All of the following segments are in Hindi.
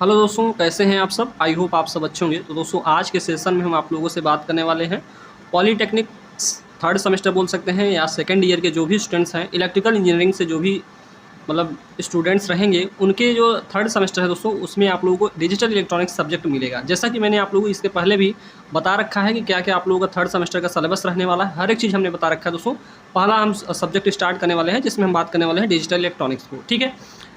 हेलो दोस्तों, कैसे हैं आप सब। आई होप आप सब अच्छे होंगे। तो दोस्तों आज के सेशन में हम आप लोगों से बात करने वाले हैं पॉलीटेक्निक थर्ड सेमेस्टर बोल सकते हैं या सेकेंड ईयर के जो भी स्टूडेंट्स हैं, इलेक्ट्रिकल इंजीनियरिंग से जो भी मतलब स्टूडेंट्स रहेंगे, उनके जो थर्ड सेमेस्टर है दोस्तों, उसमें आप लोगों को डिजिटल इलेक्ट्रॉनिक्स सब्जेक्ट मिलेगा। जैसा कि मैंने आप लोगों को इसके पहले भी बता रखा है कि क्या क्या आप लोगों का थर्ड सेमेस्टर का सिलेबस रहने वाला है, हर एक चीज़ हमने बता रखा है दोस्तों। पहला हम सब्जेक्ट स्टार्ट करने वाले हैं जिसमें हम बात करने वाले हैं डिजिटल इलेक्ट्रॉनिक्स को। ठीक है,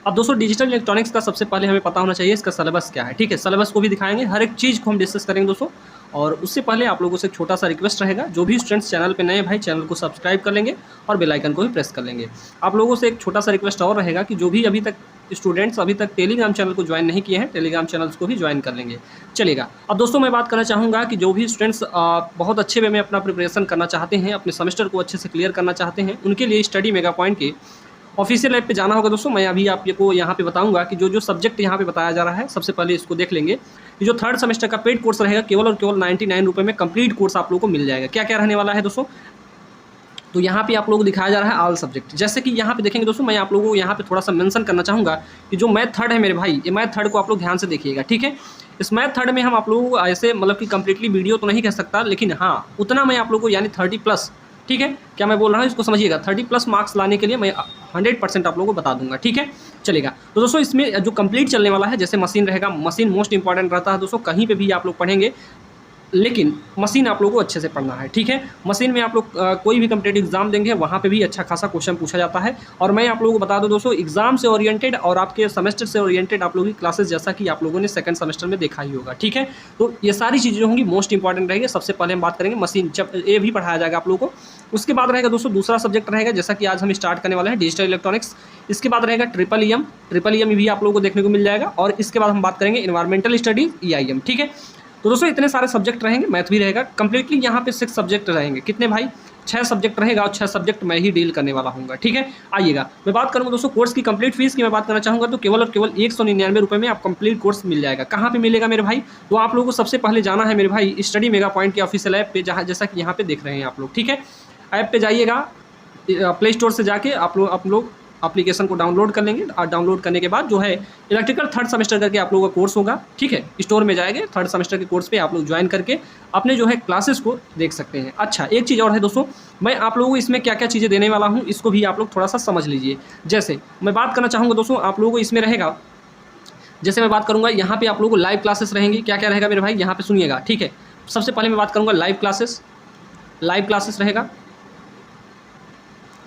अब दोस्तों डिजिटल इलेक्ट्रॉनिक्स का सबसे पहले हमें पता होना चाहिए इसका सिलेबस क्या है। ठीक है, सिलेबस को भी दिखाएंगे, हर एक चीज़ को हम डिस्कस करेंगे दोस्तों। और उससे पहले आप लोगों से एक छोटा सा रिक्वेस्ट रहेगा, जो भी स्टूडेंट्स चैनल पे नए भाई चैनल को सब्सक्राइब कर लेंगे और बेल आइकन को भी प्रेस कर लेंगे। आप लोगों से एक छोटा सा रिक्वेस्ट और रहेगा कि जो भी अभी तक स्टूडेंट्स अभी तक टेलीग्राम चैनल को ज्वाइन नहीं किए हैं, टेलीग्राम चैनल्स को भी ज्वाइन कर लेंगे, चलेगा। अब दोस्तों मैं बात करना चाहूँगा कि जो भी स्टूडेंट्स बहुत अच्छे वे में अपना प्रिपरेशन करना चाहते हैं, अपने सेमेस्टर को अच्छे से क्लियर करना चाहते हैं, उनके लिए स्टडी मेगा पॉइंट के ऑफिशियल ऐप पे जाना होगा दोस्तों। मैं अभी आपको यहाँ पे बताऊंगा कि जो जो सब्जेक्ट यहाँ पे बताया जा रहा है, सबसे पहले इसको देख लेंगे। ये जो थर्ड सेमेस्टर का पेड कोर्स रहेगा, केवल और केवल 99 रुपये में कंप्लीट कोर्स आप लोगों को मिल जाएगा। क्या क्या रहने वाला है दोस्तों, तो यहाँ पे आप लोगों को दिखाया जा रहा है ऑल सब्जेक्ट। जैसे कि यहाँ पे देखेंगे दोस्तों, मैं आप लोगों को यहाँ पे थोड़ा सा मेंशन करना चाहूँगा कि जो मैथ थर्ड है मेरे भाई, ये मैथ थर्ड को आप लोग ध्यान से देखिएगा। ठीक है, इस मैथ थर्ड में हम आप लोगों को ऐसे मतलब कि कंप्लीटली वीडियो तो नहीं कह सकता, लेकिन हाँ उतना मैं आप लोगों को यानी 30+, ठीक है, क्या मैं बोल रहा हूँ इसको समझिएगा, 30+ मार्क्स लाने के लिए मैं 100% आप लोगों को बता दूंगा। ठीक है, चलेगा। तो दोस्तों इसमें जो कंप्लीट चलने वाला है, जैसे मशीन रहेगा, मशीन मोस्ट इंपॉर्टेंट रहता है दोस्तों, कहीं पे भी आप लोग पढ़ेंगे, लेकिन मशीन आप लोगों को अच्छे से पढ़ना है। ठीक है, मशीन में आप लोग कोई भी कम्पिटेटिव एग्जाम देंगे, वहाँ पे भी अच्छा खासा क्वेश्चन पूछा जाता है। और मैं आप लोगों को बता दूं दोस्तों, एग्जाम से ओरिएंटेड और आपके सेमेस्टर से ओरिएंटेड आप लोगों की क्लासेस, जैसा कि आप लोगों ने सेकंड सेमेस्टर में देखा ही होगा। ठीक है, तो ये सारी चीज़ें होंगी, मोस्ट इंपॉर्टेंट रहेगी। सबसे पहले हम बात करेंगे मशीन, ये भी पढ़ाया जाएगा आप लोगों को। उसके बाद रहेगा दोस्तों दूसरा सब्जेक्ट रहेगा, जैसा कि आज हम स्टार्ट करने वाले हैं डिजिटल इलेक्ट्रॉनिक्स। इसके बाद रहेगा ट्रिपल ई एम भी आप लोगों को देखने को मिल जाएगा। और इसके बाद हम बात करेंगे इन्वायरमेंटल स्टडीज EIM। ठीक है, तो दोस्तों इतने सारे सब्जेक्ट रहेंगे, मैथ भी रहेगा। कंप्लीटली यहाँ पे 6 सब्जेक्ट रहेंगे। कितने भाई, 6 सब्जेक्ट रहेगा और 6 सब्जेक्ट मैं ही डील करने वाला हूँ। ठीक है, आइएगा मैं बात करूँगा दोस्तों कोर्स की कंप्लीट फीस की मैं बात करना चाहूँगा, तो केवल और केवल 199 रुपये में आप कंप्लीट कोर्स मिल जाएगा। कहाँ पे मिलेगा मेरे भाई, तो आप लोगों को सबसे पहले जाना है मेरे भाई स्टडी मेगा पॉइंट के ऑफिशियल ऐप पे, जहाँ जैसा कि यहाँ पे देख रहे हैं आप लोग। ठीक है, ऐप पे जाइएगा, प्ले स्टोर से जाके आप लोग एप्लीकेशन को डाउनलोड कर लेंगे। और डाउनलोड करने के बाद जो है इलेक्ट्रिकल थर्ड सेमेस्टर करके आप लोगों का कोर्स होगा। ठीक है, स्टोर में जाएंगे, थर्ड सेमेस्टर के कोर्स पे आप लोग ज्वाइन करके अपने जो है क्लासेस को देख सकते हैं। अच्छा, एक चीज़ और है दोस्तों, मैं आप लोगों को इसमें क्या क्या चीज़ें देने वाला हूँ, इसको भी आप लोग थोड़ा सा समझ लीजिए। जैसे मैं बात करना चाहूँगा दोस्तों, आप लोगों को इसमें रहेगा, जैसे मैं बात करूँगा यहाँ पे आप लोगों को लाइव क्लासेस रहेंगी। क्या क्या रहेगा मेरे भाई, यहाँ पे सुनिएगा। ठीक है, सबसे पहले मैं बात करूँगा लाइव क्लासेस रहेगा।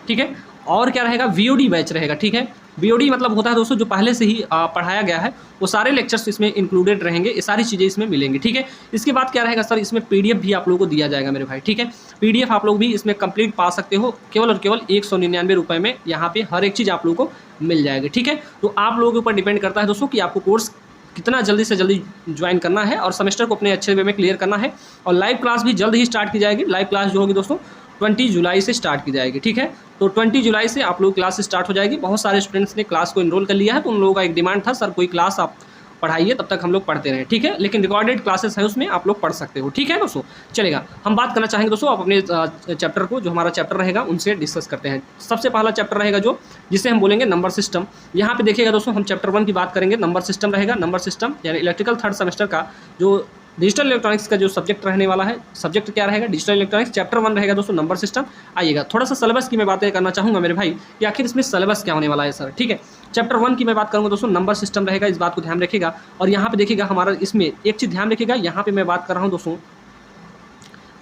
ठीक है, और क्या रहेगा, VOD बैच रहेगा। ठीक है, VOD मतलब होता है दोस्तों जो पहले से ही पढ़ाया गया है, वो सारे लेक्चर्स इसमें इंक्लूडेड रहेंगे, ये सारी चीज़ें इसमें मिलेंगी। ठीक है, इसके बाद क्या रहेगा सर, इसमें PDF भी आप लोगों को दिया जाएगा मेरे भाई। ठीक है, PDF आप लोग भी इसमें कंप्लीट पा सकते हो, केवल और केवल 199 रुपये में यहाँ पे हर एक चीज़ आप लोगों को मिल जाएगी। ठीक है, तो आप लोगों के ऊपर डिपेंड करता है दोस्तों कि आपको कोर्स कितना जल्दी से जल्दी ज्वाइन करना है और सेमेस्टर को अपने अच्छे वे में क्लियर करना है। और लाइव क्लास भी जल्द ही स्टार्ट की जाएगी। लाइव क्लास जो होगी दोस्तों 20 जुलाई से स्टार्ट की जाएगी। ठीक है, तो 20 जुलाई से आप लोग क्लास स्टार्ट हो जाएगी। बहुत सारे स्टूडेंट्स ने क्लास को इनरोल कर लिया है, तो उन लोगों का एक डिमांड था, सर कोई क्लास आप पढ़ाइए, तब तक हम लोग पढ़ते रहे। ठीक है, लेकिन रिकॉर्डेड क्लासेस है, उसमें आप लोग पढ़ सकते हो। ठीक है दोस्तों, चलेगा। हम बात करना चाहेंगे दोस्तों, आप अपने चैप्टर को, जो हमारा चैप्टर रहेगा उनसे डिस्कस करते हैं। सबसे पहला चैप्टर रहेगा जो, जिसे हम बोलेंगे नंबर सिस्टम। यहाँ पे देखिएगा दोस्तों, हम चैप्टर 1 की बात करेंगे, नंबर सिस्टम रहेगा। नंबर सिस्टम यानी इलेक्ट्रिकल थर्ड सेमेस्टर का जो डिजिटल इलेक्ट्रॉनिक्स का जो सब्जेक्ट रहने वाला है, सब्जेक्ट क्या रहेगा, डिजिटल इलेक्ट्रॉनिक्स। चैप्टर 1 रहेगा दोस्तों नंबर सिस्टम। आइएगा थोड़ा सा सिलेबस की मैं बातें करना चाहूँगा मेरे भाई कि आखिर इसमें सिलेबस क्या होने वाला है सर। ठीक है, चैप्टर 1 की मैं बात करूँगा दोस्तों, नंबर सिस्टम रहेगा, इस बात को ध्यान रखिएगा। और यहाँ पे देखिएगा हमारा, इसमें एक चीज़ ध्यान रखिएगा, यहाँ पे मैं बात कर रहा हूँ दोस्तों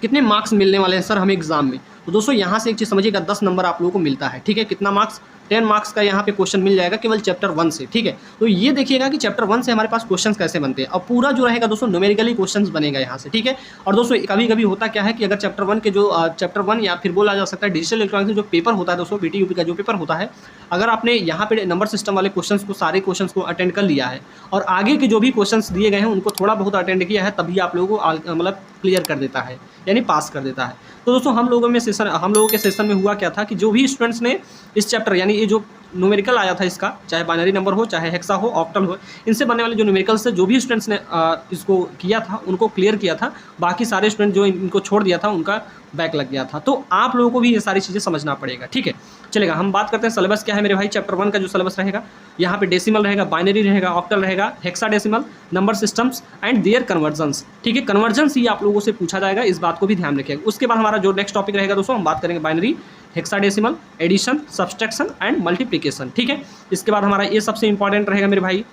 कितने मार्क्स मिलने वाले हैं सर हमें एग्जाम में। तो दोस्तों यहाँ से एक चीज़ समझिएगा, 10 नंबर आप लोगों को मिलता है। ठीक है, कितना मार्क्स, 10 मार्क्स का यहाँ पे क्वेश्चन मिल जाएगा केवल चैप्टर 1 से। ठीक है, तो ये देखिएगा कि चैप्टर 1 से हमारे पास क्वेश्चंस कैसे बनते हैं। और पूरा जो रहेगा दोस्तों न्यूमेरिकली क्वेश्चंस बनेगा यहाँ से। ठीक है, और दोस्तों कभी कभी होता क्या है कि अगर चैप्टर 1 के जो चैप्टर 1 या फिर बोला जा सकता है डिजिटल इलेक्ट्रॉनिक्स जो पेपर होता है दोस्तों, BTUP का जो पेपर होता है, अगर आपने यहाँ पे नंबर सिस्टम वाले क्वेश्चंस को, सारे क्वेश्चंस को अटेंड कर लिया है और आगे के जो भी क्वेश्चंस दिए गए हैं उनको थोड़ा बहुत अटेंड किया है, तभी आप लोगों को मतलब क्लियर कर देता है, यानी पास कर देता है। तो दोस्तों हम लोगों के सेशन में हुआ क्या था कि जो भी स्टूडेंट्स ने इस चैप्टर, यानी ये जो न्यूमेरिकल आया था इसका, चाहे बाइनरी नंबर हो, चाहे हेक्सा हो, ऑक्टल हो, इनसे बनने वाले जो न्यूमेरिकल से जो भी स्टूडेंट्स ने इसको किया था, उनको क्लियर किया था। बाकी सारे स्टूडेंट जो इनको छोड़ दिया था, उनका बैक लग गया था। तो आप लोगों को भी ये सारी चीज़ें समझना पड़ेगा। ठीक है, चलेगा। हम बात करते हैं सिलेबस क्या है मेरे भाई। चैप्टर 1 का जो सिलेबस रहेगा, यहाँ पे डेसिमल रहेगा, बाइनरी रहेगा, ऑक्टल रहेगा, hexadecimal, number systems and their conversions. ठीक है, कन्वर्जन्स ही आप लोगों से पूछा जाएगा, इस बात को भी ध्यान रखिएगा। उसके बाद हमारा जो नेक्स्ट टॉपिक रहेगा दोस्तों, हम बात करेंगे binary, hexadecimal, addition, subtraction and multiplication. ठीक है, इसके बाद हमारा ये सबसे इंपॉर्टेंट रहेगा मेरे भाई,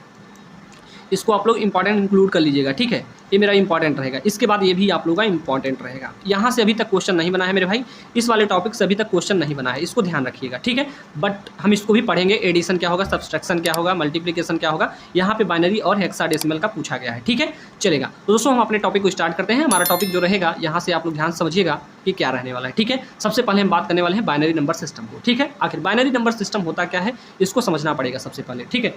इसको आप लोग इंपॉर्टेंट इंक्लूड कर लीजिएगा। ठीक है, ये मेरा इंपॉर्टेंट रहेगा। इसके बाद ये भी आप लोगों का इंपॉर्टेंट रहेगा। यहाँ से अभी तक क्वेश्चन नहीं बना है मेरे भाई, इस वाले टॉपिक से अभी तक क्वेश्चन नहीं बना है, इसको ध्यान रखिएगा। ठीक है, बट हम इसको भी पढ़ेंगे, एडिशन क्या होगा, सब्सट्रैक्शन क्या होगा, मल्टीप्लिकेशन क्या होगा, यहाँ पे बाइनरी और हेक्साडेसिमल का पूछा गया है। ठीक है, चलेगा। तो दोस्तों हम अपने टॉपिक को स्टार्ट करते हैं। हमारा टॉपिक जो रहेगा, यहाँ से आप लोग ध्यान समझिएगा कि क्या रहने वाला है। ठीक है, सबसे पहले हम बात करने वाले हैं बाइनरी नंबर सिस्टम को। ठीक है, आखिर बाइनरी नंबर सिस्टम होता क्या है, इसको समझना पड़ेगा सबसे पहले। ठीक है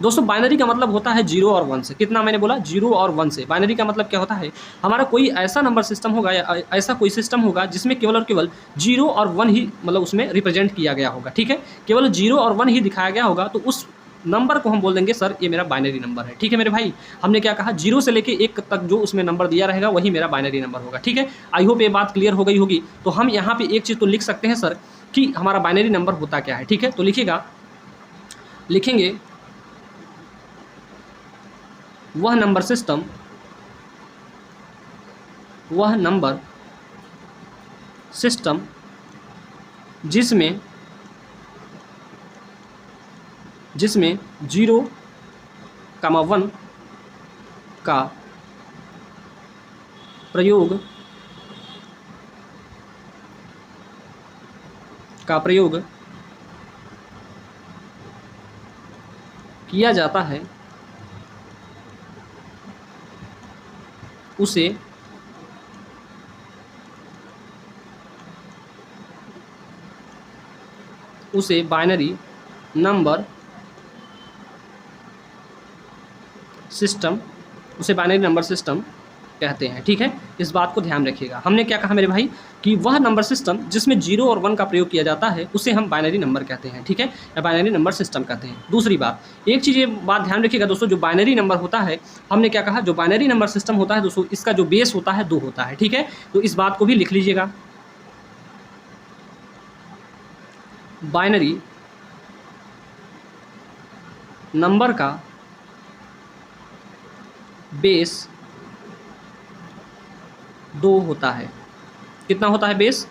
दोस्तों, बाइनरी का मतलब होता है 0 और 1 से। कितना मैंने बोला, 0 और 1 से। बाइनरी का मतलब क्या होता है, हमारा कोई ऐसा नंबर सिस्टम होगा या ऐसा कोई सिस्टम होगा जिसमें केवल और केवल 0 और 1 ही मतलब उसमें रिप्रेजेंट किया गया होगा। ठीक है, केवल 0 और 1 ही दिखाया गया होगा, तो उस नंबर को हम बोल देंगे सर ये मेरा बाइनरी नंबर है। ठीक है मेरे भाई, हमने क्या कहा, 0 से लेके 1 तक जो उसमें नंबर दिया रहेगा वही मेरा बाइनरी नंबर होगा। ठीक है, आई होप ये बात क्लियर हो गई होगी। तो हम यहाँ पे एक चीज़ तो लिख सकते हैं सर कि हमारा बाइनरी नंबर होता क्या है। ठीक है, तो लिखिएगा, लिखेंगे वह नंबर सिस्टम, वह नंबर सिस्टम जिसमें 0, 1 का प्रयोग किया जाता है, उसे बाइनरी नंबर सिस्टम कहते हैं। ठीक है, इस बात को ध्यान रखिएगा। हमने क्या कहा मेरे भाई कि वह नंबर सिस्टम जिसमें 0 और 1 का प्रयोग किया जाता है उसे हम बाइनरी नंबर कहते हैं। ठीक है, या बाइनरी नंबर सिस्टम कहते हैं। दूसरी बात, एक चीज़ ये बात ध्यान रखिएगा दोस्तों, जो बाइनरी नंबर होता है, हमने क्या कहा, जो बाइनरी नंबर सिस्टम होता है दोस्तों, इसका जो बेस होता है 2 होता है। ठीक है, तो इस बात को भी लिख लीजिएगा, बाइनरी नंबर का बेस 2 होता है। कितना होता है बेस,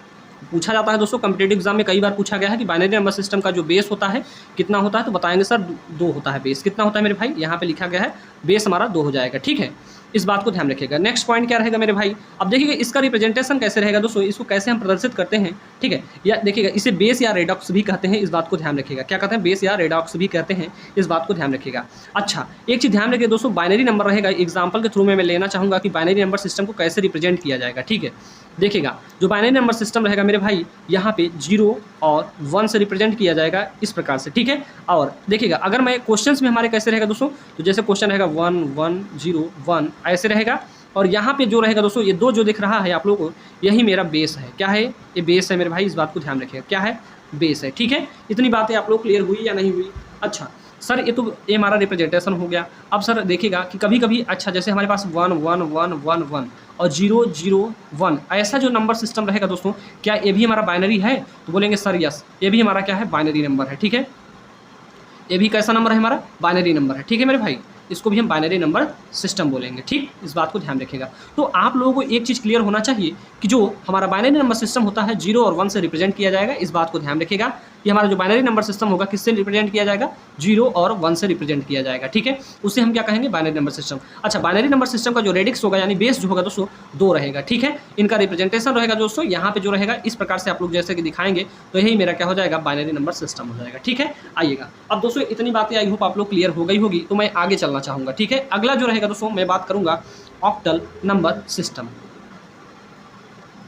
पूछा जाता है दोस्तों, कॉम्पिटिटिव एग्जाम में कई बार पूछा गया है कि बाइनरी नंबर सिस्टम का जो बेस होता है कितना होता है, तो बताएंगे सर 2 होता है बेस। कितना होता है मेरे भाई, यहाँ पे लिखा गया है बेस हमारा 2 हो जाएगा। ठीक है, इस बात को ध्यान रखिएगा। नेक्स्ट पॉइंट क्या रहेगा मेरे भाई, अब देखिएगा इसका रिप्रेजेंटेशन कैसे रहेगा दोस्तों, इसको कैसे हम प्रदर्शित करते हैं। ठीक है, या देखिएगा इसे बेस या रेडॉक्स भी कहते हैं, इस बात को ध्यान रखिएगा। क्या कहते हैं, बेस या रेडॉक्स भी कहते हैं, इस बात को ध्यान रखिएगा। अच्छा, एक चीज़ ध्यान रखिए दोस्तों, बाइनरी नंबर रहेगा, एग्जाम्पल के थ्रू में मैं लेना चाहूँगा कि बाइनरी नंबर सिस्टम को कैसे रिप्रेजेंट किया जाएगा। ठीक है, देखिएगा जो बाइनरी नंबर सिस्टम रहेगा मेरे भाई, यहाँ पे 0 और 1 से रिप्रेजेंट किया जाएगा इस प्रकार से। ठीक है, और देखिएगा अगर मैं क्वेश्चंस में हमारे कैसे रहेगा दोस्तों, तो जैसे क्वेश्चन रहेगा 1 1 0 1 ऐसे रहेगा, और यहाँ पे जो रहेगा दोस्तों, ये 2 जो दिख रहा है आप लोगों को, यही मेरा बेस है। क्या है, ये बेस है मेरे भाई, इस बात को ध्यान रखिएगा, क्या है, बेस है। ठीक है, इतनी बातें आप लोग क्लियर हुई या नहीं हुई। अच्छा सर, ये हमारा रिप्रेजेंटेशन हो गया। अब सर देखिएगा कि कभी कभी, अच्छा जैसे हमारे पास 1 1 1 1 1 और 0 0 1 ऐसा जो नंबर सिस्टम रहेगा दोस्तों, क्या ये भी हमारा बाइनरी है, तो बोलेंगे सर यस, ये भी हमारा क्या है, बाइनरी नंबर है। ठीक है, ये भी कैसा नंबर है, हमारा बाइनरी नंबर है। ठीक है मेरे भाई, इसको भी हम बाइनरी नंबर सिस्टम बोलेंगे। ठीक, इस बात को ध्यान रखिएगा। तो आप लोगों को एक चीज़ क्लियर होना चाहिए कि जो हमारा बाइनरी नंबर सिस्टम होता है 0 और 1 से रिप्रेजेंट किया जाएगा, इस बात को ध्यान रखिएगा कि हमारा जो बाइनरी नंबर सिस्टम होगा किससे रिप्रेजेंट किया जाएगा, 0 और 1 से रिप्रेजेंट किया जाएगा। ठीक है, उसे हम क्या कहेंगे, बाइनरी नंबर सिस्टम। अच्छा, बाइनरी नंबर सिस्टम का जो रेडिक्स होगा यानी बेस जो होगा दोस्तों 2 रहेगा। ठीक है, इनका रिप्रेजेंटेशन रहेगा दोस्तों, यहाँ पे जो रहेगा इस प्रकार से आप लोग जैसे कि दिखाएंगे, तो यही मेरा क्या हो जाएगा, बाइनरी नंबर सिस्टम हो जाएगा। ठीक है, आइएगा अब दोस्तों, इतनी बातें आई होप आप लोग क्लियर हो गई होगी, तो मैं आगे चलना चाहूँगा। ठीक है, अगला जो रहेगा दोस्तों, मैं बात करूँगा ऑक्टल नंबर सिस्टम।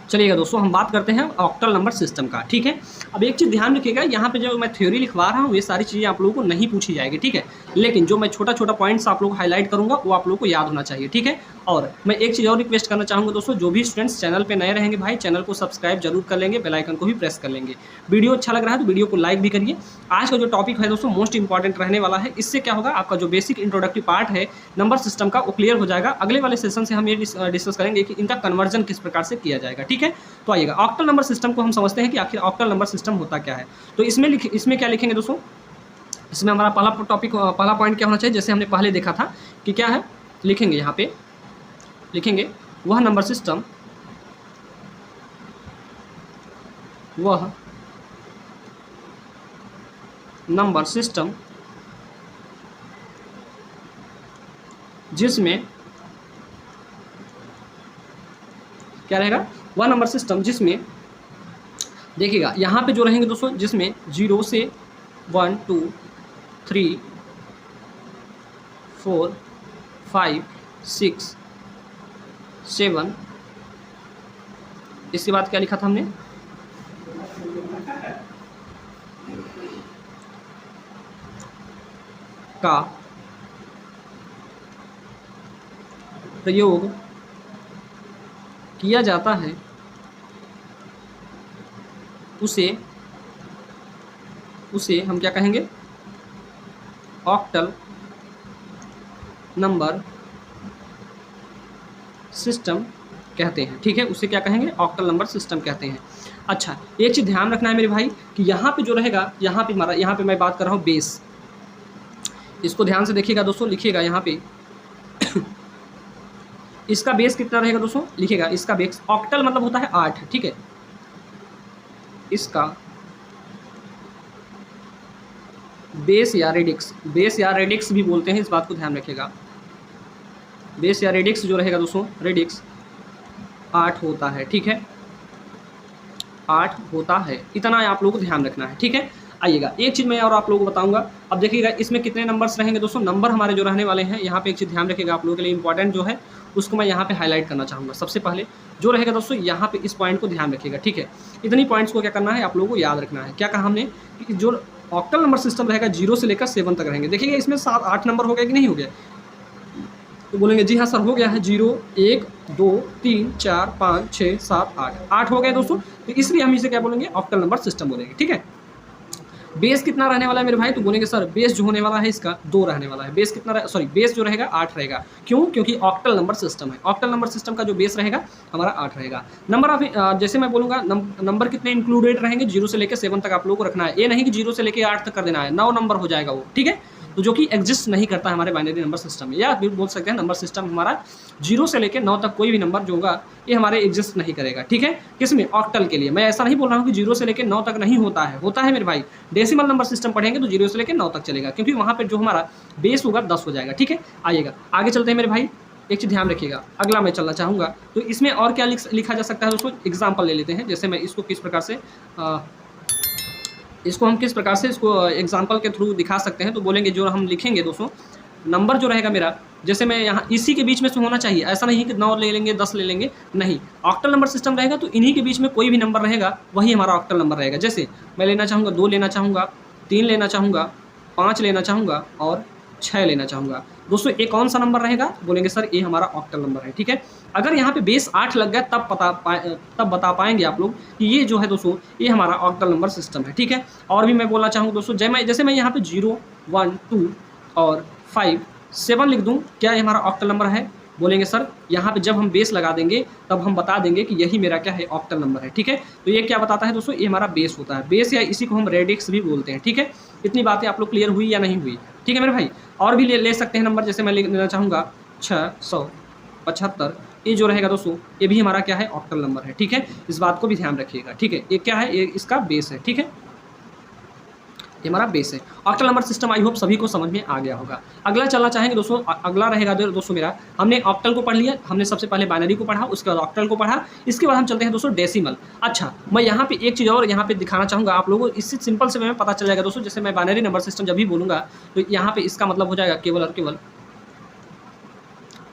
चलिएगा दोस्तों, हम बात करते हैं ऑक्टल नंबर सिस्टम का। ठीक है, अब एक चीज़ ध्यान रखिएगा, यहाँ पे जो मैं थ्योरी लिखवा रहा हूँ ये सारी चीज़ें आप लोगों को नहीं पूछी जाएगी। ठीक है, लेकिन जो मैं छोटा छोटा पॉइंट्स आप लोगों को हाईलाइट करूँगा वो आप लोगों को याद होना चाहिए। ठीक है, और मैं एक चीज़ और रिक्वेस्ट करना चाहूँगा दोस्तों, जो भी स्टूडेंट्स चैनल पे नए रहेंगे भाई, चैनल को सब्सक्राइब जरूर कर लेंगे, बेल आइकन को भी प्रेस कर लेंगे। वीडियो अच्छा लग रहा है तो वीडियो को लाइक भी करिए। आज का जो टॉपिक है दोस्तों मोस्ट इंपॉर्टेंट रहने वाला है। इससे क्या होगा, आपका जो बेसिक इंट्रोडक्टिव पार्ट है नंबर सिस्टम का वो क्लियर हो जाएगा। अगले वाले सेशन से हम ये डिस्कस करेंगे कि इनका कन्वर्जन किस प्रकार से किया जाएगा। ठीक है, तो आइएगा ऑक्टल नंबर सिस्टम को हम समझते हैं कि आखिर ऑक्टल नंबर सिस्टम होता क्या है। तो इसमें क्या लिखेंगे दोस्तों, इसमें हमारा पहला पॉइंट क्या होना चाहिए, जैसे हमने पहले देखा था कि क्या है, लिखेंगे यहाँ पे लिखेंगे वह नंबर सिस्टम जिसमें क्या रहेगा, वह नंबर सिस्टम जिसमें देखिएगा यहाँ पे जो रहेंगे दोस्तों, जिसमें 0 से 1 2 3 4 5 6 7, इसके बाद क्या लिखा था हमने, का प्रयोग किया जाता है, उसे हम क्या कहेंगे, ऑक्टल नंबर सिस्टम कहते हैं। ठीक है, उसे क्या कहेंगे, ऑक्टल नंबर सिस्टम कहते हैं। अच्छा, एक चीज़ ध्यान रखना है मेरे भाई कि यहाँ पे जो रहेगा, यहाँ पे मैं बात कर रहा हूँ बेस, इसको ध्यान से देखिएगा दोस्तों, लिखिएगा यहाँ पे इसका बेस कितना रहेगा दोस्तों, लिखिएगा इसका बेस, ऑक्टल मतलब होता है 8। ठीक है, इसका बेस या रेडिक्स भी बोलते हैं, इस बात को ध्यान रखिएगा। बेस या रेडिक्स जो रहेगा दोस्तों, रेडिक्स 8 होता है। ठीक है, 8 होता है, इतना आप लोगों को ध्यान रखना है। ठीक है, आइएगा एक चीज़ मैं और आप लोगों को बताऊंगा। अब देखिएगा इसमें कितने नंबर्स रहेंगे दोस्तों, नंबर हमारे जो रहने वाले हैं, यहाँ पे एक चीज़ ध्यान रखिएगा, आप लोगों के लिए इंपॉर्टेंट जो है उसको मैं यहाँ पे हाईलाइट करना चाहूँगा। सबसे पहले जो रहेगा दोस्तों, यहाँ पे इस पॉइंट को ध्यान रखिएगा। ठीक है, इतनी पॉइंट्स को क्या करना है, आप लोगों को याद रखना है। क्या कहा हमने कि जो ऑक्टल नंबर सिस्टम रहेगा 0 से लेकर 7 तक रहेंगे। देखिएगा इसमें 7-8 नंबर हो गया कि नहीं हो गया, तो बोलेंगे जी हाँ सर हो गया है, 0 1 2 3 4 5 6 7 8 हो गया दोस्तों। तो इसलिए हम इसे क्या बोलेंगे, ऑक्टल नंबर सिस्टम बोलेंगे। ठीक है, बेस कितना रहने वाला है मेरे भाई, तो बोलेंगे सर बेस जो होने वाला है इसका 2 रहने वाला है। बेस कितना बेस जो रहेगा 8 रहेगा। क्यों, क्योंकि ऑक्टल नंबर सिस्टम है। ऑक्टल नंबर सिस्टम का जो बेस रहेगा हमारा 8 रहेगा। नंबर ऑफ जैसे मैं बोलूँगा नंबर कितने इंक्लूडेड रहेंगे, 0 से लेकर 7 तक आप लोगों को रखना है। ये नहीं कि 0 से लेकर 8 तक कर देना है, 9 नंबर हो जाएगा वो। ठीक है, तो जो कि एग्जिस्ट नहीं करता है हमारे बाइनरी नंबर सिस्टम में, या फिर बोल सकते हैं नंबर सिस्टम हमारा 0 से लेकर 9 तक कोई भी नंबर जो होगा ये हमारे एग्जिस्ट नहीं करेगा। ठीक है, किसमें, ऑक्टल के लिए। मैं ऐसा नहीं बोल रहा हूँ कि 0 से लेकर 9 तक नहीं होता है मेरे भाई। डेसिमल नंबर सिस्टम पढ़ेंगे तो 0 से लेकर 9 तक चलेगा, क्योंकि वहाँ पर जो हमारा बेस होगा 10 हो जाएगा। ठीक है, आइएगा आगे चलते हैं मेरे भाई, एक चीज़ ध्यान रखिएगा। अगला मैं चलना चाहूँगा, तो इसमें और क्या लिखा जा सकता है दोस्तों, एग्जाम्पल ले लेते हैं। जैसे मैं इसको किस प्रकार से इसको एग्जाम्पल के थ्रू दिखा सकते हैं। तो बोलेंगे जो हम लिखेंगे दोस्तों, नंबर जो रहेगा मेरा, जैसे मैं यहाँ इसी के बीच में से होना चाहिए, ऐसा नहीं कि 9 ले लेंगे 10 ले लेंगे, नहीं। ऑक्टल नंबर सिस्टम रहेगा तो इन्हीं के बीच में कोई भी नंबर रहेगा वही हमारा ऑक्टल नंबर रहेगा। जैसे मैं लेना चाहूँगा 2 लेना चाहूँगा, 3 लेना चाहूँगा, 5 लेना चाहूँगा और 6 लेना चाहूँगा। दोस्तों ये कौन सा नंबर रहेगा, बोलेंगे सर ये हमारा ऑक्टल नंबर है। ठीक है, अगर यहाँ पे बेस 8 लग गया तब बता पाएंगे आप लोग कि ये जो है दोस्तों ये हमारा ऑक्टल नंबर सिस्टम है। ठीक है, और भी मैं बोलना चाहूँ दोस्तों, जैसे मैं यहाँ पे 0 1 2 और 5 7 लिख दूँ, क्या ये हमारा ऑक्टल नंबर है, बोलेंगे सर यहाँ पे जब हम बेस लगा देंगे तब हम बता देंगे कि यही मेरा क्या है, ऑक्टल नंबर है। ठीक है, तो ये क्या बताता है दोस्तों, ये हमारा बेस होता है। बेस या इसी को हम रेडिक्स भी बोलते हैं। ठीक है, इतनी बातें आप लोग क्लियर हुई या नहीं हुई। ठीक है मेरे भाई, और भी ले सकते हैं नंबर, जैसे मैं लेना चाहूँगा 675, ये जो रहेगा दोस्तों ये भी हमारा क्या है, ऑक्टल नंबर है। ठीक है, इस बात को भी ध्यान रखिएगा। ठीक है, ये क्या है, ये इसका बेस है। ठीक है, ये हमारा बेस है। Octal number system I hope सभी को समझ में आ गया होगा। अगला चलना चाहेंगे दोस्तों, अगला रहेगा दोस्तों मेरा, हमने ऑक्टल को पढ़ लिया, हमने सबसे पहले बाइनरी को पढ़ा, उसके बाद ऑक्टल को पढ़ा, इसके बाद हम चलते हैं दोस्तों डेसिमल। अच्छा, मैं यहाँ पे एक चीज़ और यहाँ पे दिखाना चाहूँगा आप लोगों को, इससे सिंपल से में पता चल जाएगा दोस्तों। जैसे मैं बाइनरी नंबर सिस्टम जब भी बोलूँगा तो यहाँ पे इसका मतलब हो जाएगा केवल और केवल,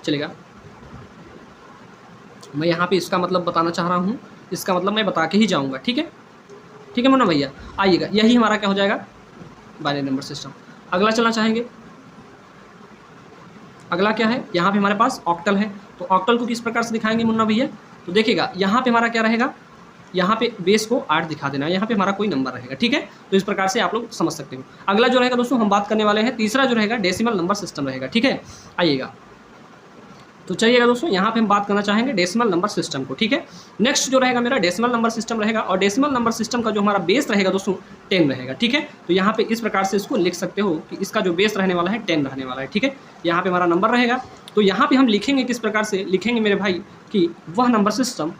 चलेगा, मैं यहाँ पे इसका मतलब बताना चाह रहा हूँ, इसका मतलब मैं बता के ही जाऊँगा। ठीक है, ठीक है मुन्ना भैया, आइएगा, यही हमारा क्या हो जाएगा, बाइनरी नंबर सिस्टम। अगला चलना चाहेंगे, अगला क्या है, यहाँ पे हमारे पास ऑक्टल है। तो ऑक्टल को किस प्रकार से दिखाएंगे मुन्ना भैया, तो देखिएगा यहाँ पे हमारा क्या रहेगा, यहाँ पे बेस को 8 दिखा देना है, यहाँ पे हमारा कोई नंबर रहेगा, ठीक है। तो इस प्रकार से आप लोग समझ सकते हो। अगला जो रहेगा दोस्तों हम बात करने वाले हैं, तीसरा जो रहेगा डेसिमल नंबर सिस्टम रहेगा, ठीक है। आइएगा तो चलिएगा दोस्तों, यहाँ पे हम बात करना चाहेंगे डेसिमल नंबर सिस्टम को, ठीक है। नेक्स्ट जो रहेगा मेरा डेसिमल नंबर सिस्टम रहेगा, और डेसिमल नंबर सिस्टम का जो हमारा बेस रहेगा दोस्तों 10 रहेगा, ठीक है। तो यहाँ पे इस प्रकार से इसको लिख सकते हो कि इसका जो बेस रहने वाला है 10 रहने वाला है, ठीक है। यहाँ पे हमारा नंबर रहेगा, तो यहाँ पे हम लिखेंगे किस प्रकार से लिखेंगे मेरे भाई कि वह नंबर सिस्टम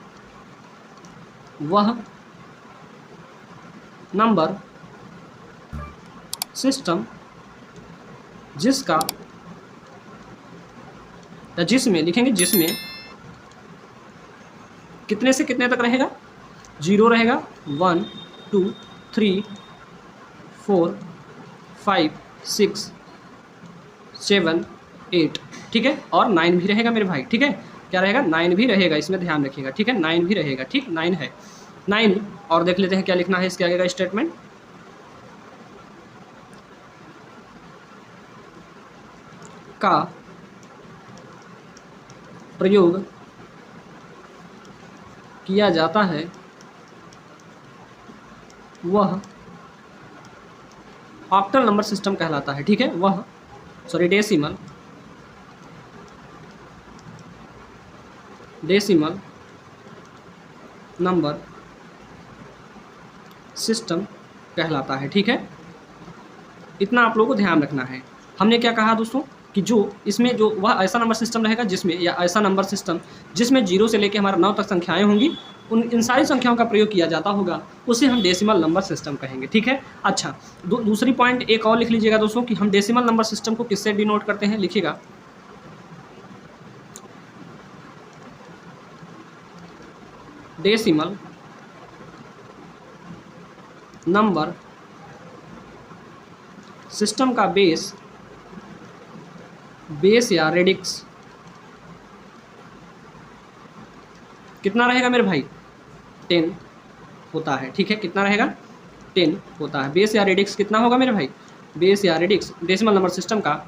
जिसका या जिसमें लिखेंगे, जिसमें कितने से कितने तक रहेगा, 0 रहेगा, 1 2 3 4 5 6 7 8, ठीक है। और 9 भी रहेगा मेरे भाई, ठीक है। क्या रहेगा, 9 भी रहेगा, इसमें ध्यान रखिएगा, ठीक है। 9 भी रहेगा, ठीक, 9 है, 9। और देख लेते हैं क्या लिखना है इसके आगे का स्टेटमेंट, का प्रयोग किया जाता है वह ऑक्टल नंबर सिस्टम कहलाता है, ठीक है। वह डेसिमल नंबर सिस्टम कहलाता है, ठीक है। इतना आप लोगों को ध्यान रखना है। हमने क्या कहा दोस्तों कि जो इसमें जो वह ऐसा नंबर सिस्टम रहेगा जिसमें, या ऐसा नंबर सिस्टम जिसमें 0 से लेकर हमारा 9 तक संख्याएं होंगी, इन सारी संख्याओं का प्रयोग किया जाता होगा, उसे हम डेसिमल नंबर सिस्टम कहेंगे, ठीक है। अच्छा, दूसरी पॉइंट एक और लिख लीजिएगा दोस्तों कि हम डेसिमल नंबर सिस्टम को किससे डिनोट करते हैं, लिखिएगा डेसिमल नंबर सिस्टम का बेस या रेडिक्स कितना रहेगा मेरे भाई, 10 होता है, ठीक है। कितना रहेगा, 10 होता है। बेस या रेडिक्स कितना होगा मेरे भाई, बेस या रेडिक्स डेसिमल नंबर सिस्टम का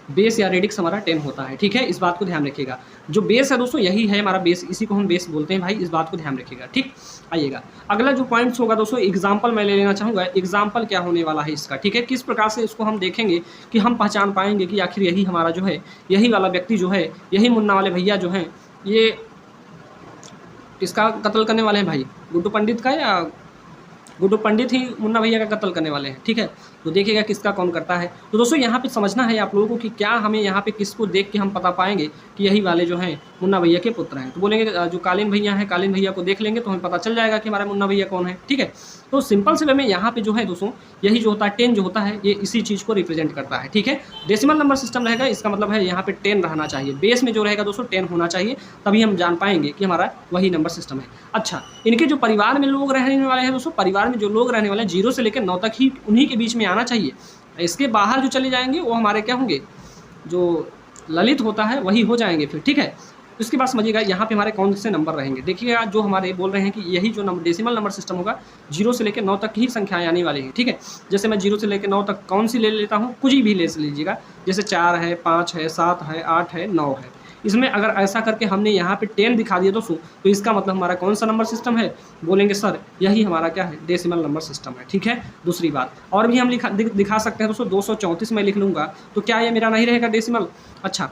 बेस या रेडिक्स हमारा 10 होता है, ठीक है। इस बात को ध्यान रखिएगा। जो बेस है दोस्तों यही है हमारा बेस, इसी को हम बेस बोलते हैं भाई, इस बात को ध्यान रखिएगा, ठीक। आइएगा अगला जो पॉइंट्स होगा दोस्तों, एग्जाम्पल मैं ले लेना चाहूँगा। एग्जाम्पल क्या होने वाला है इसका, ठीक है। किस प्रकार से इसको हम देखेंगे कि हम पहचान पाएंगे कि आखिर यही हमारा जो है, यही वाला व्यक्ति जो है, यही मुन्ना वाले भैया जो हैं, ये किसका कत्ल करने वाले हैं भाई, गुड्डू पंडित का, या गुड्डू पंडित ही मुन्ना भैया का कत्ल करने वाले हैं, ठीक है। तो देखिएगा किसका कौन करता है। तो दोस्तों यहाँ पे समझना है आप लोगों को कि क्या हमें यहाँ पे किसको देख के हम पता पाएंगे कि यही वाले जो हैं मुन्ना भैया के पुत्र हैं। तो बोलेंगे जो कालीन भैया हैं, कालीन भैया को देख लेंगे तो हमें पता चल जाएगा कि हमारे मुन्ना भैया कौन है, ठीक है। तो सिंपल से वे में यहाँ पे जो है दोस्तों, यही जो होता है 10 जो होता है, ये इसी चीज़ को रिप्रेजेंट करता है, ठीक है। डेसिमल नंबर सिस्टम रहेगा, इसका मतलब है यहाँ पे 10 रहना चाहिए, बेस में जो रहेगा दोस्तों 10 होना चाहिए, तभी हम जान पाएंगे कि हमारा वही नंबर सिस्टम है। अच्छा, इनके जो परिवार में लोग रहने वाले हैं दोस्तों, परिवार में जो लोग रहने वाले हैं 0 से लेकर 9 तक ही उन्हीं के बीच में आना चाहिए। इसके बाहर जो चले जाएंगे वो हमारे क्या होंगे, जो ललित होता है वही हो जाएंगे फिर, ठीक है। उसके बाद समझिएगा यहाँ पे हमारे कौन से नंबर रहेंगे। देखिएगा जो हमारे बोल रहे हैं कि यही जो नंबर डेसिमल नंबर सिस्टम होगा, 0 से लेकर 9 तक ही संख्याएं आने वाली हैं, ठीक है। जैसे मैं 0 से लेकर 9 तक कौन सी ले लेता हूँ, कुछ भी ले लीजिएगा, जैसे 4 है, 5 है, 7 है, 8 है, 9 है। इसमें अगर ऐसा करके हमने यहाँ पे 10 दिखा दिया दोस्तों, तो इसका मतलब हमारा कौन सा नंबर सिस्टम है, बोलेंगे सर यही हमारा क्या है, डेसिमल नंबर सिस्टम है, ठीक है। दूसरी बात और भी हम दिखा सकते हैं दोस्तों, 234 में लिख लूँगा तो क्या ये मेरा नहीं रहेगा डेसिमल। अच्छा,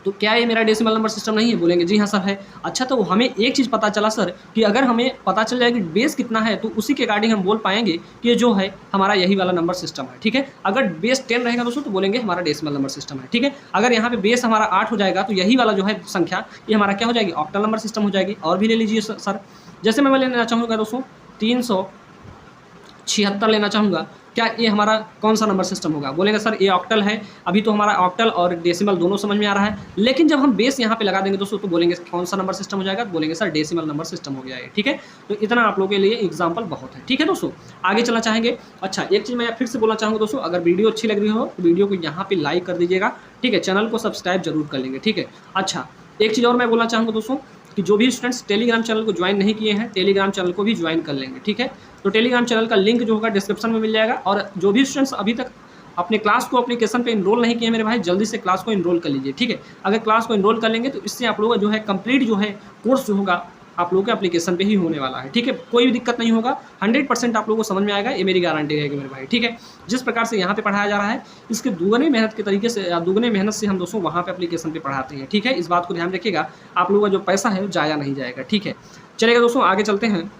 तो क्या ये मेरा डेसिमल नंबर सिस्टम नहीं है, बोलेंगे जी हाँ सर है। अच्छा, तो हमें एक चीज़ पता चला सर कि अगर हमें पता चल जाएगी बेस कितना है, तो उसी के अकॉर्डिंग हम बोल पाएंगे कि ये जो है हमारा यही वाला नंबर सिस्टम है, ठीक है। अगर बेस 10 रहेगा दोस्तों तो बोलेंगे हमारा डेसिमल नंबर सिस्टम है, ठीक है। अगर यहाँ पे बेस हमारा 8 हो जाएगा तो यही वाला जो है संख्या, ये हमारा क्या हो जाएगी, ऑक्टल नंबर सिस्टम हो जाएगी। और भी ले लीजिए सर, जैसे मैं लेना चाहूँगा दोस्तों 376 लेना चाहूँगा, क्या ये हमारा कौन सा नंबर सिस्टम होगा, बोलेंगे सर ये ऑक्टल है। अभी तो हमारा ऑक्टल और डेसिमल दोनों समझ में आ रहा है, लेकिन जब हम बेस यहाँ पे लगा देंगे दोस्तों तो बोलेंगे कौन सा नंबर सिस्टम हो जाएगा, तो बोलेंगे सर डेसिमल नंबर सिस्टम हो गया है, ठीक है। तो इतना आप लोगों के लिए एग्जाम्पल बहुत है, ठीक है दोस्तों। आगे चलना चाहेंगे। अच्छा, एक चीज़ मैं फिर से बोलना चाहूँगा दोस्तों, अगर वीडियो अच्छी लग रही हो तो वीडियो को यहाँ पे लाइक कर दीजिएगा, ठीक है। चैनल को सब्सक्राइब जरूर कर लेंगे, ठीक है। अच्छा, एक चीज़ और मैं बोलना चाहूँगा दोस्तों कि जो भी स्टूडेंट्स टेलीग्राम चैनल को ज्वाइन नहीं किए हैं, टेलीग्राम चैनल को भी ज्वाइन कर लेंगे, ठीक है। तो टेलीग्राम चैनल का लिंक जो होगा डिस्क्रिप्शन में मिल जाएगा। और जो भी स्टूडेंट्स अभी तक अपने क्लास को एप्लीकेशन पे इनरोल नहीं किए मेरे भाई, जल्दी से क्लास को इनरोल कर लीजिए, ठीक है। अगर क्लास को इनरोल कर लेंगे तो इससे आप लोगों का जो है कंप्लीट जो है कोर्स जो होगा आप लोगों के एप्लीकेशन पे ही होने वाला है, ठीक है। कोई भी दिक्कत नहीं होगा, 100% आप लोगों को समझ में आएगा, ये मेरी गारंटी रहेगी मेरे भाई, ठीक है। जिस प्रकार से यहाँ पे पढ़ाया जा रहा है इसके दुगने मेहनत के तरीके से या दुगने मेहनत से हम दोस्तों वहाँ पे एप्लीकेशन पे पढ़ाते हैं, ठीक है। इस बात को ध्यान रखिएगा, आप लोगों का जो पैसा है वो जाया नहीं जाएगा, ठीक है। चलेगा दोस्तों, आगे चलते हैं।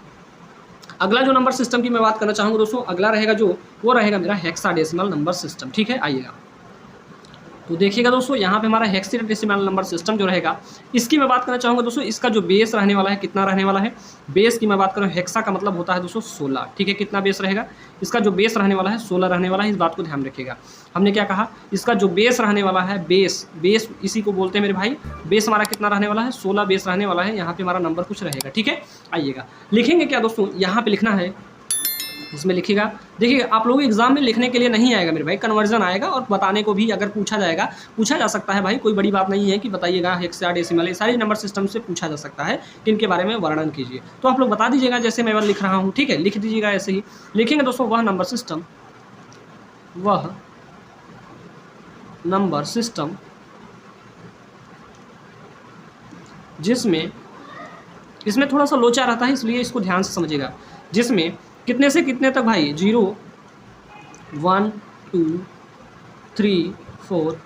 अगला जो नंबर सिस्टम की मैं बात करना चाहूँगा दोस्तों, अगला रहेगा जो वो रहेगा मेरा हेक्साडेसिमल नंबर सिस्टम, ठीक है। आइएगा तो देखिएगा दोस्तों, यहाँ पे हमारा हेक्साडेसिमल नंबर सिस्टम जो रहेगा इसकी मैं बात करना चाहूँगा दोस्तों। इसका जो बेस रहने वाला है कितना रहने वाला है, बेस की मैं बात करूँ, हेक्सा का मतलब होता है दोस्तों 16, ठीक है। कितना बेस रहेगा, इसका जो बेस रहने वाला है 16 रहने वाला है, इस बात को ध्यान रखिएगा। हमने क्या कहा, इसका जो बेस रहने वाला है, बेस इसी को बोलते हैं मेरे भाई। बेस हमारा कितना रहने वाला है, 16 बेस रहने वाला है। यहाँ पे हमारा नंबर कुछ रहेगा, ठीक है। आइएगा, लिखेंगे क्या दोस्तों, यहाँ पे लिखना है, इसमें लिखिएगा। देखिए आप लोग एग्जाम में लिखने के लिए नहीं आएगा मेरे भाई, कन्वर्जन आएगा और बताने को भी अगर पूछा जा सकता है भाई, कोई बड़ी बात नहीं है कि बताइएगा हेक्साडेसिमल, सारी नंबर सिस्टम से पूछा जा सकता है कि इनके बारे में वर्णन कीजिए। तो आप लोग बता दीजिएगा जैसे मैं लिख रहा हूँ, ठीक है, लिख दीजिएगा ऐसे ही। लिखेंगे दोस्तों, वह नंबर सिस्टम जिसमें, इसमें थोड़ा सा लोचा रहता है इसलिए इसको ध्यान से समझिएगा, जिसमें कितने से कितने तक भाई, 0 1 2 3 4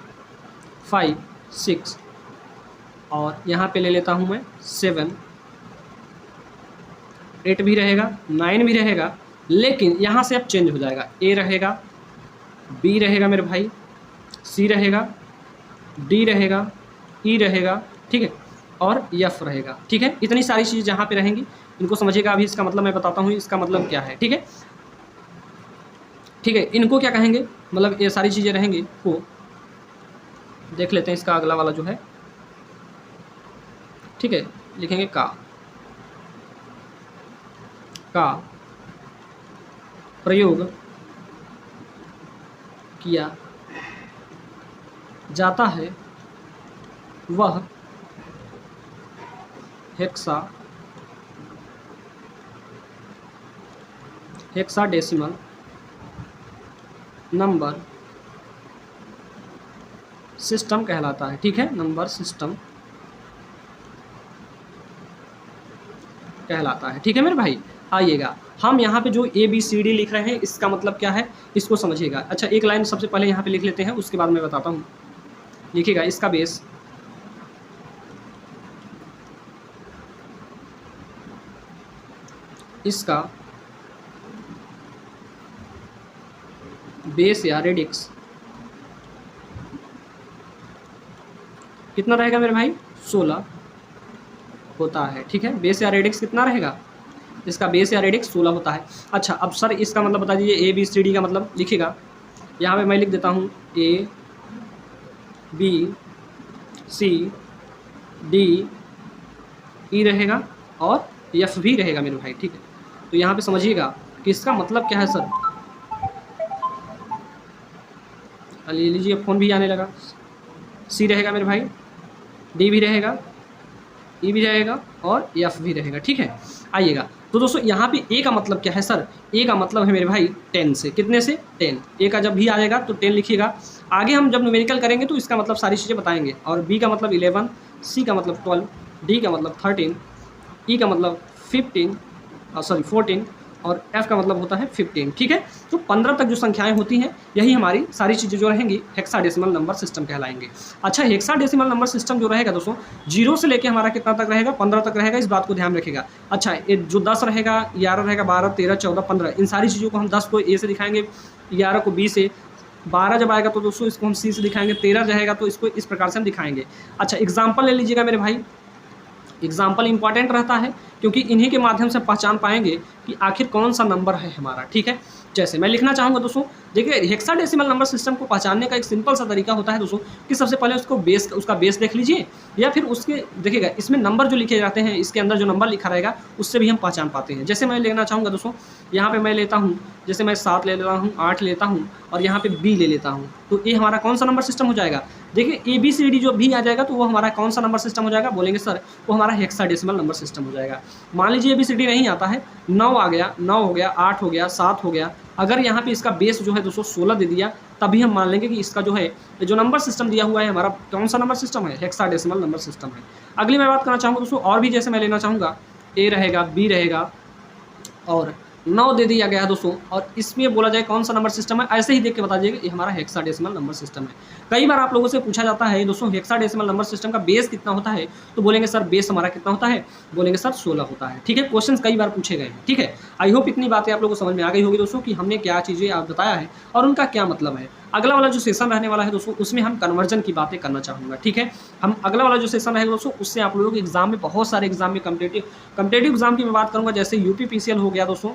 5 6 और यहाँ पे ले लेता हूँ मैं 7 8 भी रहेगा, 9 भी रहेगा, लेकिन यहाँ से अब चेंज हो जाएगा। ए रहेगा, बी रहेगा मेरे भाई, सी रहेगा, डी रहेगा, ई रहेगा, ठीक है, और एफ रहेगा, ठीक है। इतनी सारी चीज़ जहाँ पे रहेंगी इनको समझिएगा। अभी इसका मतलब मैं बताता हूँ इसका मतलब क्या है, ठीक है, ठीक है। इनको क्या कहेंगे, मतलब ये सारी चीज़ें रहेंगी वो देख लेते हैं। इसका अगला वाला जो है, ठीक है, लिखेंगे का प्रयोग किया जाता है वह हेक्साडेसिमल नंबर सिस्टम कहलाता है, ठीक है। नंबर सिस्टम कहलाता है, ठीक है मेरे भाई। आइएगा, हम यहाँ पे जो ABCD लिख रहे हैं इसका मतलब क्या है इसको समझिएगा। अच्छा, एक लाइन सबसे पहले यहाँ पे लिख लेते हैं, उसके बाद मैं बताता हूँ। लिखिएगा, इसका बेस या रेडिक्स कितना रहेगा मेरे भाई, 16 होता है, ठीक है। बेस या रेडिक्स कितना रहेगा, इसका बेस या रेडिक्स 16 होता है। अच्छा, अब सर इसका मतलब बता दीजिए, ABCD का मतलब लिखिएगा। यहाँ पे मैं लिख देता हूँ A B C D E रहेगा और F भी रहेगा मेरे भाई, ठीक है। तो यहाँ पे समझिएगा कि इसका मतलब क्या है सर। ले लीजिए, फ़ोन भी आने लगा। C रहेगा मेरे भाई, D भी रहेगा, E भी रहेगा और F भी रहेगा, ठीक है। आइएगा, तो दोस्तों यहाँ पे A का मतलब क्या है सर, A का मतलब है मेरे भाई 10 से, कितने से 10। A का जब भी आ जाएगा तो 10 लिखिएगा। आगे हम जब न्यूमेरिकल करेंगे तो इसका मतलब सारी चीज़ें बताएंगे। और B का मतलब 11, C का मतलब 12, D का मतलब 13, E का मतलब 14 और F का मतलब होता है 15, ठीक है। तो 15 तक जो संख्याएं होती हैं यही हमारी सारी चीज़ें जो रहेंगी हेक्साडेसिमल नंबर सिस्टम कहलाएंगे। अच्छा, हेक्साडेसिमल नंबर सिस्टम जो रहेगा दोस्तों 0 से लेके हमारा कितना तक रहेगा, 15 तक रहेगा, इस बात को ध्यान रखिएगा। अच्छा, ये जो 10 रहेगा, 11 रहेगा, 12 13 14 15, इन सारी चीज़ों को हम 10 को A से दिखाएंगे, 11 को B से, 12 जब आएगा तो दोस्तों इसको हम C से दिखाएंगे, 13 रहेगा तो इसको इस प्रकार से हम दिखाएंगे। अच्छा, एग्जाम्पल ले लीजिएगा मेरे भाई। एग्जाम्पल इंपॉर्टेंट रहता है क्योंकि इन्हीं के माध्यम से पहचान पाएंगे कि आखिर कौन सा नंबर है हमारा, ठीक है। जैसे मैं लिखना चाहूँगा दोस्तों, देखिए हेक्साडेसिमल नंबर सिस्टम को पहचानने का एक सिंपल सा तरीका होता है दोस्तों कि सबसे पहले उसका बेस देख लीजिए, या फिर उसके देखिएगा इसमें नंबर जो लिखे जाते हैं इसके अंदर जो नंबर लिखा रहेगा उससे भी हम पहचान पाते हैं। जैसे मैं लेना चाहूँगा दोस्तों, यहाँ पे मैं लेता हूँ, जैसे मैं 7 ले लेता हूँ, 8 लेता हूँ और यहाँ पे B ले लेता हूँ, तो ये हमारा कौन सा नंबर सिस्टम हो जाएगा, देखिए ABCD जो भी आ जाएगा तो वो हमारा कौन सा नंबर सिस्टम हो जाएगा, बोलेंगे सर वो हमारा हेक्साडेसिमल नंबर सिस्टम हो जाएगा। मान लीजिए ABCD नहीं आता है, 9 आ गया, 9 हो गया, 8 हो गया, 7 हो गया, अगर यहाँ पे इसका बेस जो है दोस्तों 16 दे दिया, तभी हम मान लेंगे कि इसका जो है जो नंबर सिस्टम दिया हुआ है हमारा कौन सा नंबर सिस्टम है, हेक्साडेसिमल नंबर सिस्टम है। अगली मैं बात करना चाहूँगा दोस्तों, और भी जैसे मैं लेना चाहूँगा A रहेगा, B रहेगा और 9 दे दिया गया है दोस्तों, और इसमें बोला जाए कौन सा नंबर सिस्टम है, ऐसे ही देख के बता दीजिएगा ये हमारा हेक्साडेसिमल नंबर सिस्टम है। कई बार आप लोगों से पूछा जाता है दोस्तों हेक्साडेसिमल नंबर सिस्टम का बेस कितना होता है, तो बोलेंगे सर बेस हमारा कितना होता है, बोलेंगे सर 16 होता है। ठीक है, क्वेश्चन कई बार पूछे गए हैं। ठीक है, आई होप इतनी बातें आप लोगों को समझ में आ गई होगी दोस्तों कि हमने क्या चीज़ें आप बताया है और उनका क्या मतलब है। अगला वाला जो सेशन रहने वाला है दोस्तों उसमें हम कन्वर्जन की बातें करना चाहूँगा। ठीक है, हम अगला वाला जो सेशन रहेगा दोस्तों उससे आप लोगों के एग्जाम में, बहुत सारे एग्जाम में कम्पिटेटिव एग्जाम की मैं बात करूँगा, जैसे UPPCL हो गया दोस्तों,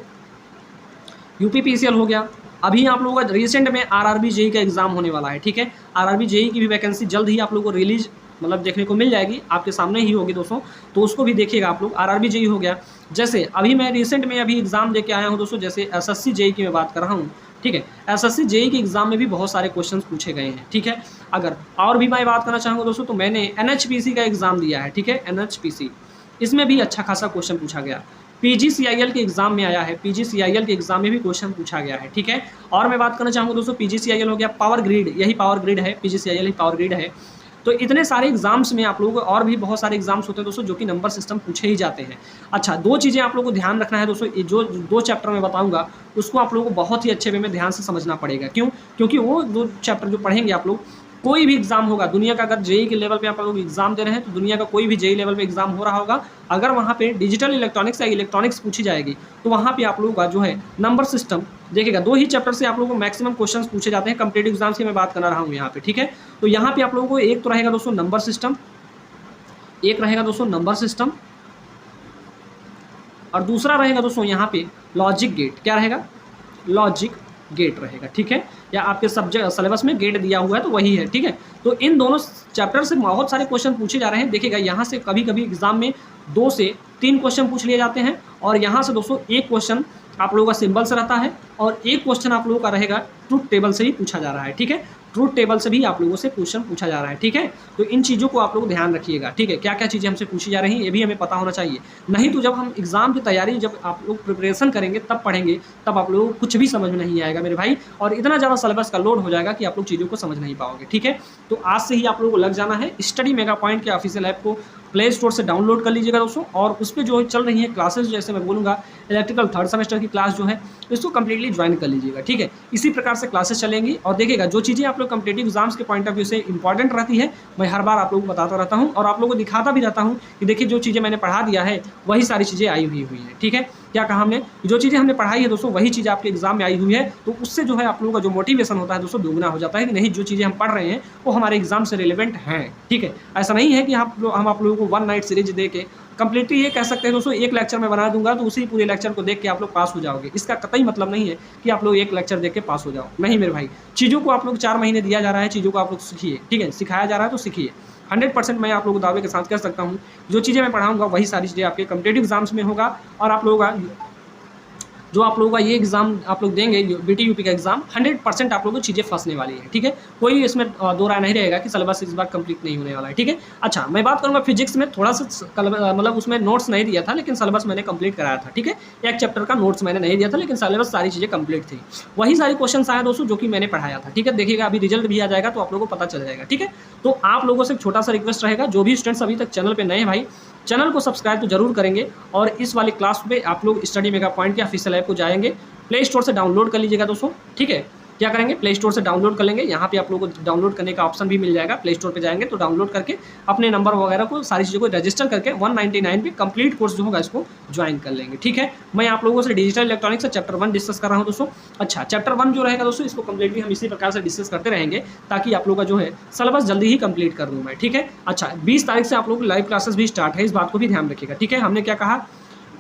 UPPCL हो गया, अभी आप लोगों का रिसेंट में RRB JEE का एग्जाम होने वाला है। ठीक है, RRB JEE की भी वैकेंसी जल्द ही आप लोगों को रिलीज मतलब देखने को मिल जाएगी, आपके सामने ही होगी दोस्तों, तो उसको भी देखिएगा आप लोग। RRB JEE हो गया, जैसे अभी मैं रिसेंट में अभी एग्जाम दे के आया हूँ दोस्तों, जैसे SSC JEE की मैं बात कर रहा हूँ। ठीक है, SSC JEE के एग्जाम में भी बहुत सारे क्वेश्चन पूछे गए हैं। ठीक है, अगर और भी मैं बात करना चाहूँगा दोस्तों तो मैंने NHPC का एग्जाम दिया है। ठीक है, NHPC, इसमें भी अच्छा खासा क्वेश्चन पूछा गया। PGCIL के एग्जाम में आया है, PGCIL के एग्जाम में भी क्वेश्चन पूछा गया है। ठीक है, और मैं बात करना चाहूँगा दोस्तों PGCIL हो गया, पावर ग्रिड, यही पावर ग्रिड है, PGCIL ही पावर ग्रिड है। तो इतने सारे एग्जाम्स में आप लोगों को और भी बहुत सारे एग्जाम्स होते हैं दोस्तों जो कि नंबर सिस्टम पूछे ही जाते हैं। अच्छा, दो चीज़ें आप लोगों को ध्यान रखना है दोस्तों, जो 2 चैप्टर में बताऊंगा उसको आप लोगों को बहुत ही अच्छे वे में ध्यान से समझना पड़ेगा। क्यों? क्योंकि वो 2 चैप्टर जो पढ़ेंगे आप लोग, कोई भी एग्जाम होगा दुनिया का, अगर JEE के लेवल पे आप लोग एग्जाम दे रहे हैं तो दुनिया का कोई भी JEE लेवल पे एग्जाम हो रहा होगा, अगर वहाँ पे डिजिटल इलेक्ट्रॉनिक्स या इलेक्ट्रॉनिक्स पूछी जाएगी तो वहाँ पे आप लोगों का जो है नंबर सिस्टम देखिएगा। 2 ही चैप्टर से आप लोगों को मैक्सिमम क्वेश्चंस पूछे जाते हैं कम्पिटेटिव एग्जाम्स की मैं बात कर रहा हूँ यहाँ पे। ठीक है, तो यहाँ पे आप लोगों को एक तो रहेगा दोस्तों नंबर सिस्टम, एक रहेगा दोस्तों नंबर सिस्टम, और दूसरा रहेगा दोस्तों यहाँ पे लॉजिक गेट। क्या रहेगा? लॉजिक गेट रहेगा। ठीक है, या आपके सब्जेक्ट सिलेबस में गेट दिया हुआ है तो वही है। ठीक है, तो इन दोनों चैप्टर से बहुत सारे क्वेश्चन पूछे जा रहे हैं। देखिएगा यहाँ से कभी कभी एग्जाम में 2 से 3 क्वेश्चन पूछ लिए जाते हैं, और यहाँ से दोस्तों एक क्वेश्चन आप लोगों का सिंबल से रहता है और एक क्वेश्चन आप लोगों का रहेगा ट्रूथ टेबल से ही पूछा जा रहा है। ठीक है, ट्रूथ टेबल से भी आप लोगों से क्वेश्चन पूछा जा रहा है। ठीक है, तो इन चीज़ों को आप लोग ध्यान रखिएगा। ठीक है, क्या क्या चीज़ें हमसे पूछी जा रही हैं ये भी हमें पता होना चाहिए, नहीं तो जब हम एग्जाम की तैयारी, जब आप लोग प्रिपरेशन करेंगे तब पढ़ेंगे, तब आप लोगों को कुछ भी समझ में नहीं आएगा मेरे भाई, और इतना ज़्यादा सिलेबस का लोड हो जाएगा कि आप लोग चीज़ों को समझ नहीं पाओगे। ठीक है, तो आज से ही आप लोगों को लग जाना है। स्टडी मेगा पॉइंट के ऑफिशियल ऐप को प्ले स्टोर से डाउनलोड कर लीजिएगा दोस्तों, और उस पर जो चल रही है क्लासेस, जैसे मैं बोलूँगा इलेक्ट्रिकल 3rd सेमेस्टर की क्लास जो है इसको कम्प्लीटली ज्वाइन कर लीजिएगा। ठीक है, इसी प्रकार से क्लासेस चलेंगी, और देखिएगा जो चीज़ें आप लोग कम्पिटेटिव एग्जाम्स के पॉइंट ऑफ व्यू से इंपॉर्टेंट रहती है मैं हर बार आप लोगों को बताता रहता हूँ, और आप लोगों को दिखाता भी रहता हूँ कि देखिए जो चीज़ें मैंने पढ़ा दिया है वही सारी चीज़ें आई हुई है। ठीक है, क्या कहा हमने, जो चीज़ें हमने पढ़ाई है दोस्तों वही चीज़ आपके एग्जाम में आई हुई है, तो उससे जो है आप लोगों का जो मोटिवेशन होता है दोस्तों दुगना हो जाता है कि नहीं, जो चीज़ें हम पढ़ रहे हैं वो हमारे एग्जाम से रिलेवेंट हैं। ठीक है, ऐसा नहीं है कि हम आप लोगों को 1 नाइट सीरीज दे के कंप्लीटली ये कह सकते हैं दोस्तों एक लेक्चर में बना दूंगा तो उसी पूरे लेक्चर को देख के आप लोग पास हो जाओगे। इसका कतई मतलब नहीं है कि आप लोग एक लेक्चर देख के पास हो जाओ, नहीं मेरे भाई। चीज़ों को आप लोग 4 महीने दिया जा रहा है, चीज़ों को आप लोग सीखिए। ठीक है, सिखाया जा रहा है तो सीखिए। 100% मैं आप लोगों को दावे के साथ कह सकता हूँ, जो चीज़ें मैं पढ़ाऊँगा वही सारी चीज़ें आपके कम्पिटेटिव एग्जाम्स में होगा, और आप लोगों का जो आप लोगों का ये एग्जाम आप लोग देंगे BT UP का एग्जाम, 100% आप लोगों को चीज़ें फंसने वाली है। ठीक है, कोई इसमें दो राय नहीं रहेगा कि सिलेबस इस बार कंप्लीट नहीं होने वाला है। ठीक है, अच्छा मैं बात करूँगा फिजिक्स में, थोड़ा सा मतलब उसमें नोट्स नहीं दिया था लेकिन सिलेबस मैंने कंप्लीट कराया था। ठीक है, एक चैप्टर का नोट्स मैंने नहीं दिया था लेकिन सिलेबस सारी चीज़ें कंप्लीट थी, वही सारे क्वेश्चन आए दोस्तों जो कि मैंने पढ़ाया था। ठीक है, देखिएगा अभी रिजल्ट भी आ जाएगा तो आप लोगों को पता चल जाएगा। ठीक है, तो आप लोगों से एक छोटा सा रिक्वेस्ट रहेगा, जो भी स्टूडेंट्स अभी तक चैनल पर नए भाई चैनल को सब्सक्राइब तो जरूर करेंगे, और इस वाली क्लास पे आप लोग स्टडी मेगा पॉइंट के ऑफिशियल ऐप को जाएंगे, प्ले स्टोर से डाउनलोड कर लीजिएगा दोस्तों। ठीक है, क्या करेंगे, प्ले स्टोर से डाउनलोड कर लेंगे, यहाँ पे आप लोगों को डाउनलोड करने का ऑप्शन भी मिल जाएगा। प्ले स्टोर पे जाएंगे तो डाउनलोड करके अपने नंबर वगैरह को सारी चीज़ों को रजिस्टर करके 199 पे कंप्लीट कोर्स जो होगा इसको ज्वाइन कर लेंगे। ठीक है, मैं आप लोगों से डिजिटल इलेक्ट्रॉनिक्स से चैप्टर 1 डिस्कस कर रहा हूँ दोस्तों। अच्छा, चैप्टर 1 जो रहेगा दोस्तों इसको कंप्लीटली हम इसी प्रकार से डिस्कस करते रहेंगे ताकि आप लोगों का जो है सिलेबस जल्दी ही कंप्लीट कर दूँ मैं। ठीक है, अच्छा 20 तारीख से आप लोग लाइव क्लासेस भी स्टार्ट है, इस बात को भी ध्यान रखिएगा। ठीक है, हमने क्या कहा,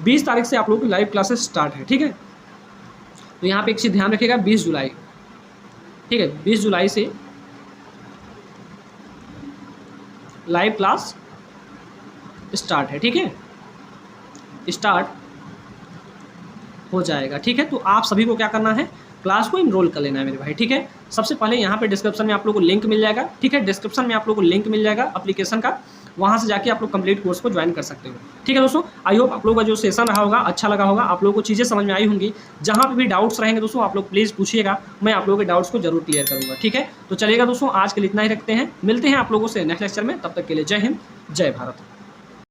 20 तारीख से आप लोग की लाइव क्लासेस स्टार्ट है। ठीक है, तो यहाँ पे एक चीज़ ध्यान रखिएगा, 20 जुलाई, ठीक है 20 जुलाई से लाइव क्लास स्टार्ट है। ठीक है, स्टार्ट हो जाएगा। ठीक है, तो आप सभी को क्या करना है, क्लास को इनरोल कर लेना है मेरे भाई, ठीक है। सबसे पहले यहाँ पे डिस्क्रिप्शन में आप लोगों को लिंक मिल जाएगा, ठीक है। डिस्क्रिप्शन में आप लोगों को लिंक मिल जाएगा एप्लीकेशन का, वहाँ से जाके आप लोग कंप्लीट कोर्स को ज्वाइन कर सकते हो, ठीक है दोस्तों। आई होप आप लोगों का जो सेशन रहा होगा अच्छा लगा होगा, आप लोगों को चीज़ें समझ में आई होंगी। जहाँ पे भी डाउट्स रहेंगे दोस्तों आप लोग प्लीज़ पूछिएगा, मैं आप लोगों के डाउट्स को जरूर क्लियर करूँगा, ठीक है। तो चलिएगा दोस्तों, आज के लिए इतना ही रखते हैं, मिलते हैं आप लोगों से नेक्स्ट लेक्चर में, तब तक के लिए जय हिंद, जय भारत।